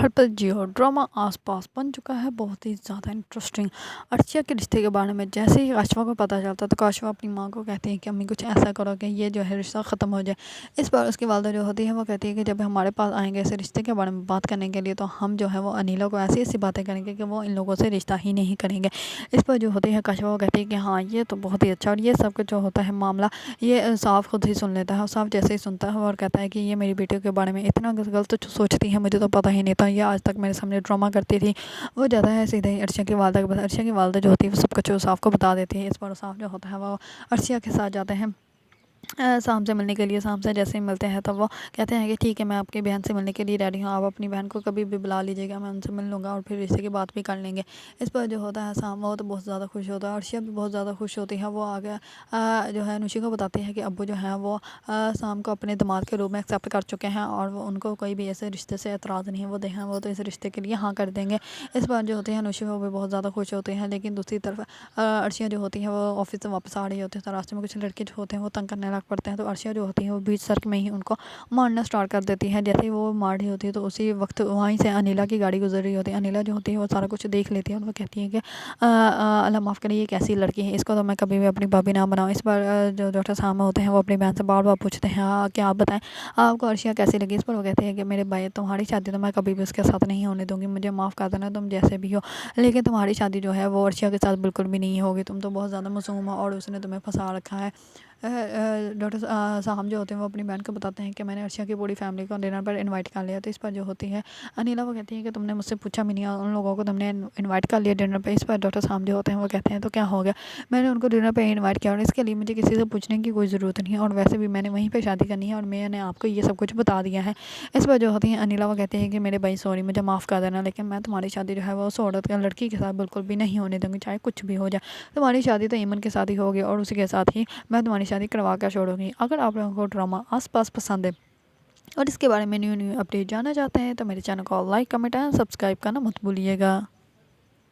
घर पर जियो ड्रामा आस पास बन चुका है बहुत ही ज़्यादा इंटरेस्टिंग। अर्शिया के रिश्ते के बारे में जैसे ही काशवा को पता चलता है तो काशवा अपनी माँ को कहती है कि अम्मी कुछ ऐसा करो कि ये जो है रिश्ता ख़त्म हो जाए। इस बार उसकी वालदा जो होती है वो कहती है कि जब हमारे पास आएंगे इस रिश्ते के बारे में बात करने के लिए तो हम जो है वो अनिला को ऐसी ऐसी बातें करेंगे कि वो इन लोगों से रिश्ता ही नहीं करेंगे। इस पर जो होती है काशवा वो कहती है कि हाँ ये तो बहुत ही अच्छा, और ये सब कुछ जो होता है मामला ये साफ खुद ही सुन लेता है। और साफ जैसे ही सुनता है और कहता है कि ये मेरी बेटी के बारे में इतना गलत सोचती है, मुझे तो पता ही नहीं था, ये आज तक मेरे सामने ड्रामा करती थी। वो जाता है सीधे ही अर्शिया की वालदा के पास। अर्शिया की वालदा जो होती है वो सब कुछ साफ को बता देती है। इस पर साफ जो होता है वो अर्शिया के साथ जाते हैं शाम से मिलने के लिए। शाम से जैसे ही मिलते हैं तब वो कहते हैं कि ठीक है मैं आपकी बहन से मिलने के लिए रेडी हूँ, आप अपनी बहन को कभी भी बुला लीजिएगा, मैं उनसे मिल लूँगा और फिर रिश्ते की बात भी कर लेंगे। इस पर जो होता है शाम वो तो बहुत ज़्यादा खुश होता है, अर्शिया भी बहुत ज़्यादा खुश होती है। वो आगे जो है नुशी को बताती है कि अब्बू जो है वो शाम को अपने दामाद के रूप में एक्सेप्ट कर चुके हैं और वो उनको कोई भी ऐसे रिश्ते से एतराज़ नहीं है, वो देखें वो तो इस रिश्ते के लिए हाँ कर देंगे। इस बार जो होती है नुशी वो भी बहुत ज़्यादा खुश होते हैं। लेकिन दूसरी तरफ अर्शिया जो होती है वो ऑफिस से वापस आ रही होती है तो रास्ते में कुछ लड़के जो होते हैं वो तंग करने लग पड़ते हैं। तो अर्शिया जो होती है वो बीच सड़क में ही उनको मारना स्टार्ट कर देती है। जैसे ही वो मार रही होती है तो उसी वक्त वहीं से अनिला की गाड़ी गुजर रही होती है। अनिला जो होती है वो सारा कुछ देख लेती है और वो कहती है कि अल्लाह माफ़ करिए ये कैसी लड़की है, इसको तो मैं कभी भी अपनी भाभी ना बनाऊँ। इस पर जो डॉक्टर साहब होते हैं वो अपनी बहन से बार बार पूछते हैं क्या आप बताएं आपको अर्शिया कैसी लगी। इस पर वो कहते हैं कि मेरे भाई तुम्हारी शादी तो मैं कभी भी उसके साथ नहीं होने दूंगी, मुझे माफ़ कर देना तुम जैसे भी हो, लेकिन तुम्हारी शादी जो है वो अर्शिया के साथ बिल्कुल भी नहीं होगी, तुम तो बहुत ज़्यादा मासूम हो और उसने तुम्हें फंसा रखा है। डॉक्टर साहब जो होते हैं वो अपनी बहन को बताते हैं कि मैंने अर्शिया की पूरी फैमिली को डिनर पर इनवाइट कर लिया। तो इस पर जो होती है अनिला वो कहती है कि तुमने मुझसे पूछा भी नहीं और उन लोगों को तुमने इनवाइट कर लिया डिनर पे। इस पर डॉक्टर साहब जो होते हैं वो कहते हैं तो क्या हो गया, मैंने उनको डिनर पे इनवाइट किया और इसके लिए मुझे किसी से पूछने की कोई ज़रूरत नहीं है, और वैसे भी मैंने वहीं पर शादी करनी है और मैंने आपको ये सब कुछ बता दिया है। इस पर जो होती है अनिला वो कहती है कि मेरे भाई सॉरी मुझे माफ़ कर देना, लेकिन मैं तुम्हारी शादी जो है वो उस औरत या लड़की के साथ बिल्कुल भी नहीं होने दूँगी, चाहे कुछ भी हो जाए। तुम्हारी शादी तो ईमन के साथ ही होगी और उसी के साथ ही मैं तुम्हारी शादी करवा कर छोड़ूंगी। अगर आप लोगों को ड्रामा आस पास पसंद है और इसके बारे में न्यू न्यू अपडेट जानना चाहते हैं तो मेरे चैनल को लाइक कमेंट एंड सब्सक्राइब करना मत भूलिएगा।